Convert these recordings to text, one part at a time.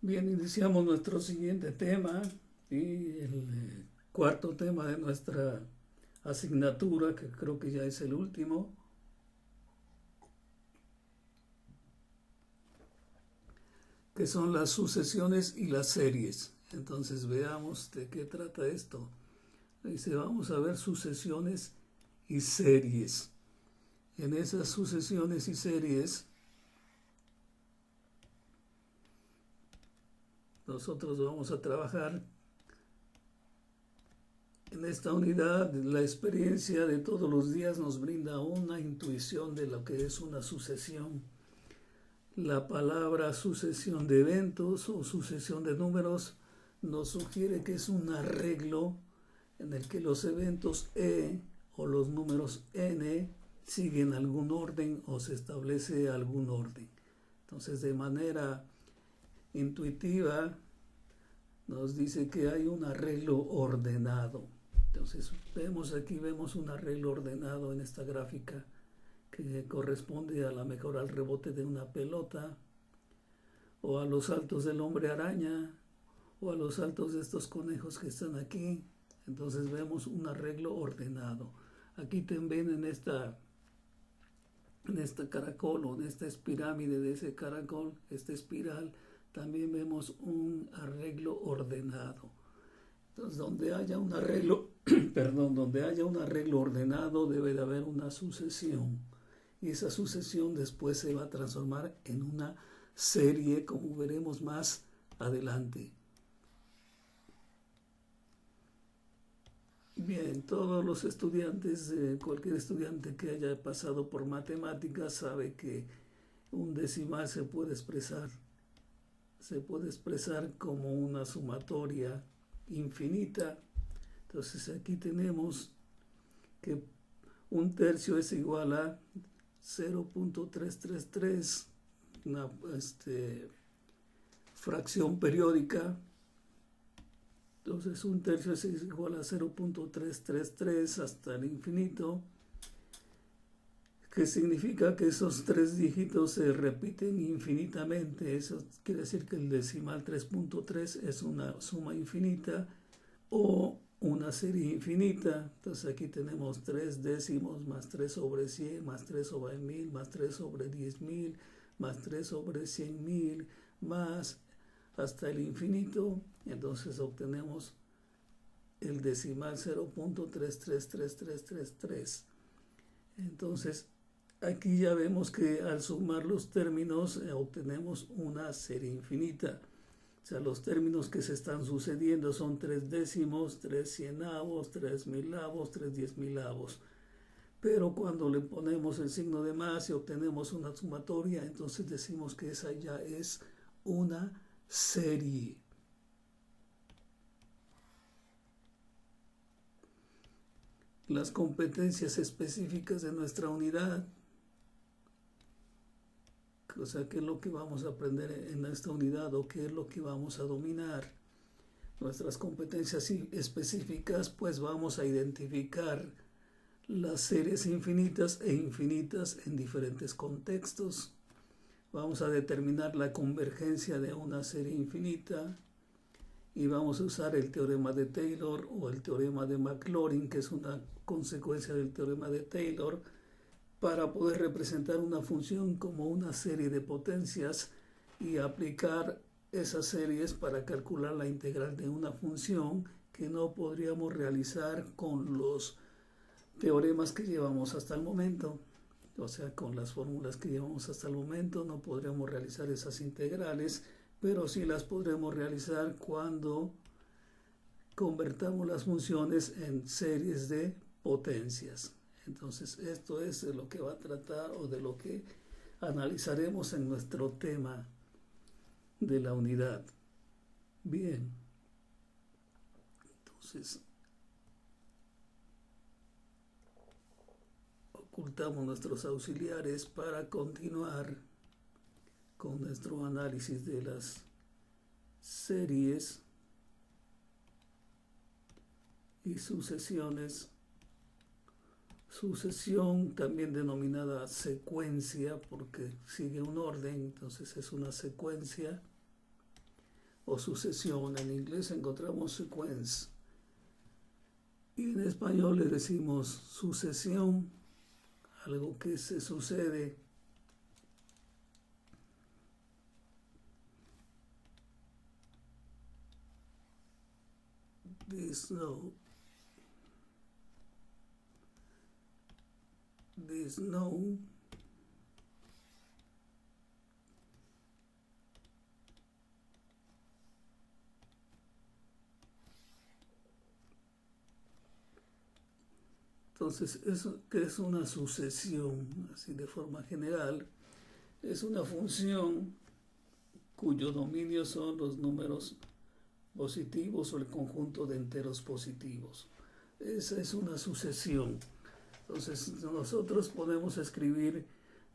Bien, iniciamos nuestro siguiente tema y el cuarto tema de nuestra asignatura, que creo que ya es el último, que son las sucesiones y las series. Entonces veamos de qué trata esto. Dice, vamos a ver sucesiones y series. En esas sucesiones y series, nosotros vamos a trabajar en esta unidad. La experiencia de todos los días nos brinda una intuición de lo que es una sucesión. La palabra sucesión de eventos o sucesión de números nos sugiere que es un arreglo en el que los eventos E o los números N siguen algún orden o se establece algún orden. Entonces, de manera intuitiva, nos dice que hay un arreglo ordenado. Entonces, vemos un arreglo ordenado en esta gráfica que corresponde a lo mejor al rebote de una pelota, o a los saltos del hombre araña, o a los saltos de estos conejos que están aquí. Entonces vemos un arreglo ordenado. Aquí también en esta caracol o en esta pirámide de ese caracol, esta espiral, también vemos un arreglo ordenado. Entonces, donde haya un arreglo, donde haya un arreglo ordenado, debe de haber una sucesión. Y esa sucesión después se va a transformar en una serie, como veremos más adelante. Bien, todos los estudiantes, cualquier estudiante que haya pasado por matemáticas sabe que un decimal se puede expresar como una sumatoria infinita. Entonces aquí tenemos que un tercio es igual a 0.333, una fracción periódica. Entonces un tercio es igual a 0.333 hasta el infinito, que significa que esos tres dígitos se repiten infinitamente. Eso quiere decir que el decimal 3.3 es una suma infinita o una serie infinita. Entonces aquí tenemos 3 décimos más 3 sobre 100 más 3 sobre 1000 más 3 sobre 10.000 más 3 sobre 100.000 más hasta el infinito. Entonces obtenemos el decimal 0.333333. Entonces aquí ya vemos que al sumar los términos obtenemos una serie infinita. O sea, los términos que se están sucediendo son 3 décimos, 3 cienavos, 3 milavos, 3 diezmilavos. Pero cuando le ponemos el signo de más y obtenemos una sumatoria, entonces decimos que esa ya es una serie. Las competencias específicas de nuestra unidad, o sea, qué es lo que vamos a aprender en esta unidad o qué es lo que vamos a dominar. Nuestras competencias específicas, pues vamos a identificar las series infinitas e infinitas en diferentes contextos. Vamos a determinar la convergencia de una serie infinita y vamos a usar el teorema de Taylor o el teorema de Maclaurin, que es una consecuencia del teorema de Taylor, para poder representar una función como una serie de potencias y aplicar esas series para calcular la integral de una función que no podríamos realizar con los teoremas que llevamos hasta el momento. O sea, con las fórmulas que llevamos hasta el momento no podríamos realizar esas integrales, pero sí las podremos realizar cuando convertamos las funciones en series de potencias. Entonces, esto es de lo que va a tratar o de lo que analizaremos en nuestro tema de la unidad. Bien, entonces ocultamos nuestros auxiliares para continuar con nuestro análisis de las series y sucesiones. Sucesión, también denominada secuencia, porque sigue un orden, entonces es una secuencia. o sucesión. En inglés encontramos sequence. Y en español le decimos sucesión, algo que se sucede. This no. Entonces, eso que es una sucesión, así de forma general, es una función cuyo dominio son los números positivos o el conjunto de enteros positivos. Esa es una sucesión. Entonces, nosotros podemos escribir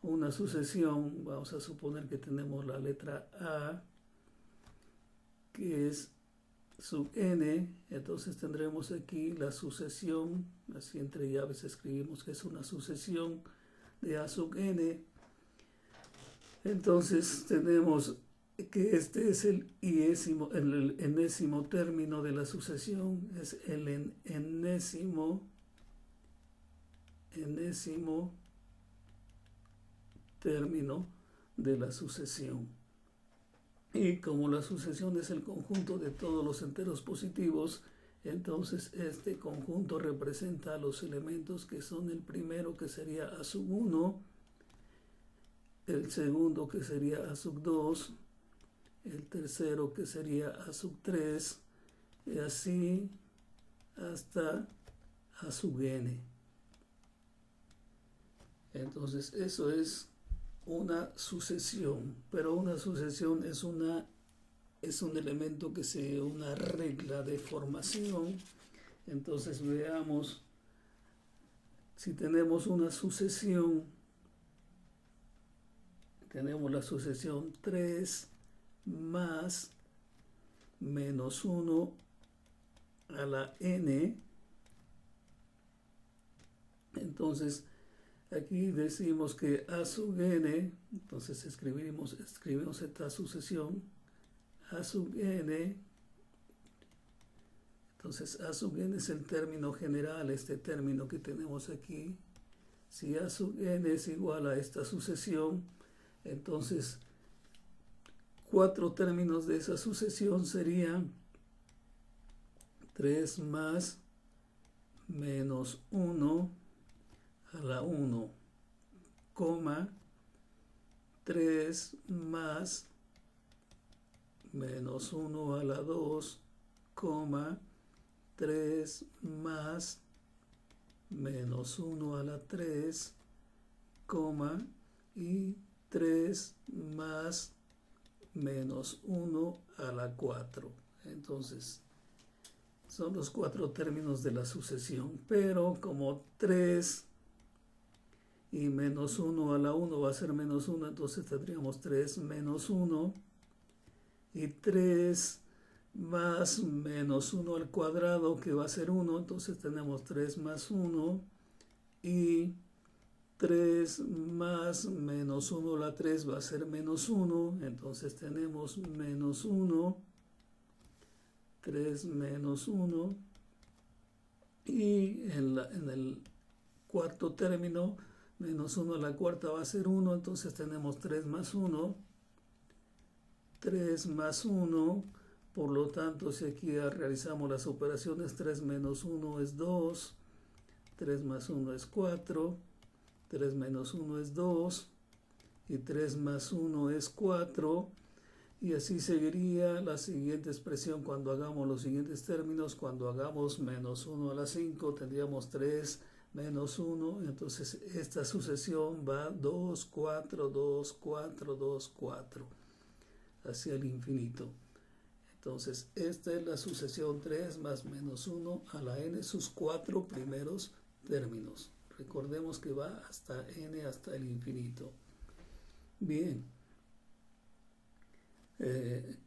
una sucesión. Vamos a suponer que tenemos la letra A, que es sub n. Entonces tendremos aquí la sucesión, así entre llaves escribimos que es una sucesión de A sub n. Entonces tenemos que este es el enésimo término de la sucesión, es el enésimo término de la sucesión. Y como la sucesión es el conjunto de todos los enteros positivos, entonces este conjunto representa los elementos que son el primero, que sería A sub 1, el segundo, que sería A sub 2, el tercero, que sería A sub 3, y así hasta A sub n. Entonces eso es una sucesión, pero una sucesión es un elemento que se una regla de formación. Entonces veamos si tenemos una sucesión. Tenemos la sucesión 3 más menos 1 a la n. Entonces aquí decimos que A sub n, entonces escribimos esta sucesión, A sub n, entonces A sub n es el término general, este término que tenemos aquí. Si A sub n es igual a esta sucesión, entonces 4 términos de esa sucesión serían 3 más menos 1 a la 1, coma 3 más menos 1 a la 2, coma 3 más menos 1 a la 3, coma y 3 más menos 1 a la 4. Entonces son los 4 términos de la sucesión, pero como 3 y menos 1 a la 1 va a ser menos 1, entonces tendríamos 3 menos 1 y 3 más menos 1 al cuadrado, que va a ser 1, entonces tenemos 3 más 1 y 3 más menos 1 a la 3 va a ser menos 1, entonces tenemos menos 1, 3 menos 1 y en el cuarto término menos 1 a la cuarta va a ser 1, entonces tenemos 3 más 1, 3 más 1, por lo tanto si aquí realizamos las operaciones, 3 menos 1 es 2, 3 más 1 es 4, 3 menos 1 es 2, y 3 más 1 es 4, y así seguiría la siguiente expresión cuando hagamos los siguientes términos. Cuando hagamos menos 1 a la 5 tendríamos 3 menos 1, entonces esta sucesión va 2, 4, 2, 4, 2, 4, hacia el infinito. Entonces esta es la sucesión 3 más menos 1 a la n, sus 4 primeros términos. Recordemos que va hasta n, hasta el infinito. Bien.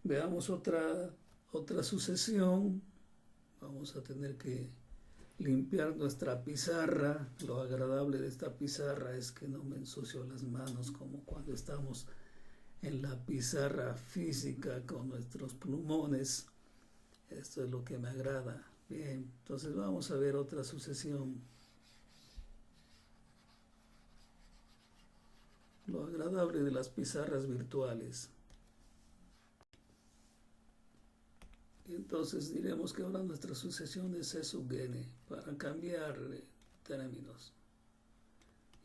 Veamos otra sucesión. Vamos a tener que limpiar nuestra pizarra. Lo agradable de esta pizarra es que no me ensucio las manos como cuando estamos en la pizarra física con nuestros plumones. Esto es lo que me agrada. Bien, entonces vamos a ver otra sucesión. Lo agradable de las pizarras virtuales. Entonces diremos que ahora nuestra sucesión es E sub n para cambiar términos.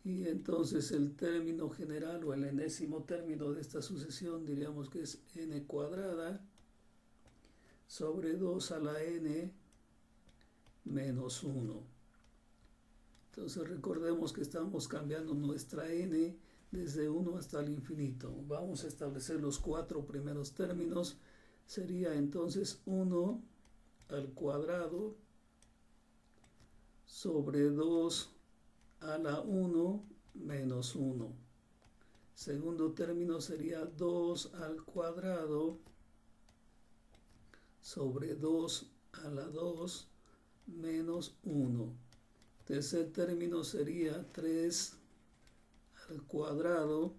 Y entonces el término general o el enésimo término de esta sucesión diríamos que es n cuadrada sobre 2 a la n menos 1. Entonces recordemos que estamos cambiando nuestra n desde 1 hasta el infinito. Vamos a establecer los 4 primeros términos. Sería entonces 1 al cuadrado sobre 2 a la 1 menos 1. Segundo término sería 2 al cuadrado sobre 2 a la 2 menos 1. Tercer término sería 3 al cuadrado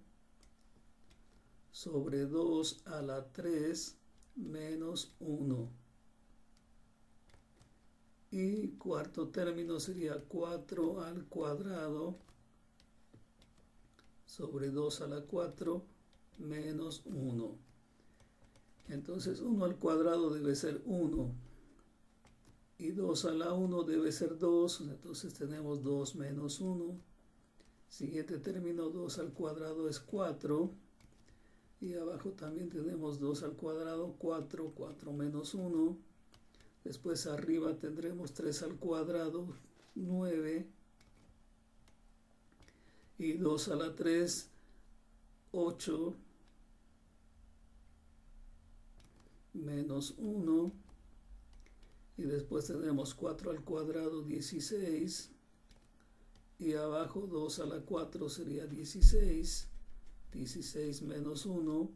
sobre 2 a la 3 menos 1. Y cuarto término sería 4 al cuadrado sobre 2 a la 4 menos 1. Entonces 1 al cuadrado debe ser 1 y 2 a la 1 debe ser 2. Entonces tenemos 2 menos 1. Siguiente término, 2 al cuadrado es 4. Y abajo también tenemos 2 al cuadrado, 4, 4 menos 1. Después arriba tendremos 3 al cuadrado, 9. Y 2 a la 3, 8. Menos 1. Y después tenemos 4 al cuadrado, 16. Y abajo 2 a la 4 sería 16. 16 menos 1.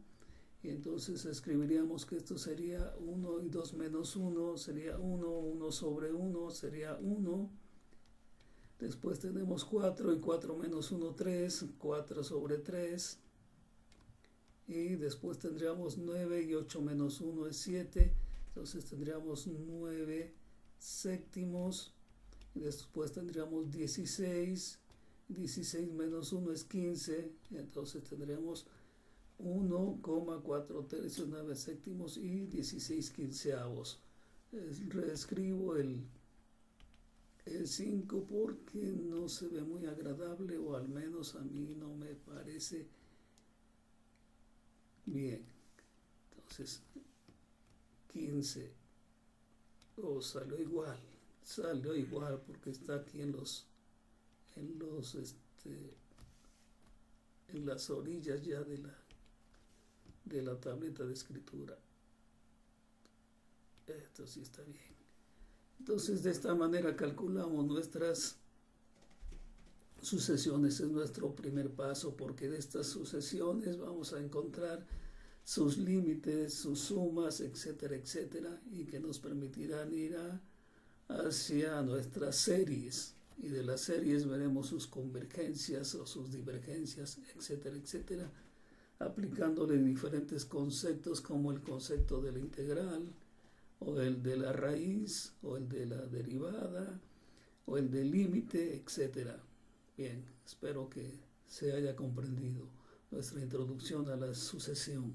Y entonces escribiríamos que esto sería 1 y 2 menos 1. Sería 1, 1 sobre 1 sería 1. Después tenemos 4 y 4 menos 1, 3. 4 sobre 3. Y después tendríamos 9 y 8 menos 1 es 7. Entonces tendríamos 9 séptimos. Y después tendríamos 16. 16 menos 1 es 15. Entonces tendremos 1,4 tercios, 9 séptimos y 16 quinceavos. Reescribo el 5 porque no se ve muy agradable, o al menos a mí no me parece bien. Entonces 15 salió igual porque está aquí en las orillas ya de la tableta de escritura. Esto sí está bien. Entonces de esta manera calculamos nuestras sucesiones. Es nuestro primer paso, porque de estas sucesiones vamos a encontrar sus límites, sus sumas, etcétera, etcétera, y que nos permitirán ir hacia nuestras series. Y de las series veremos sus convergencias o sus divergencias, etcétera, etcétera, aplicándole diferentes conceptos como el concepto de la integral, o el de la raíz, o el de la derivada, o el del límite, etcétera. Bien, espero que se haya comprendido nuestra introducción a la sucesión.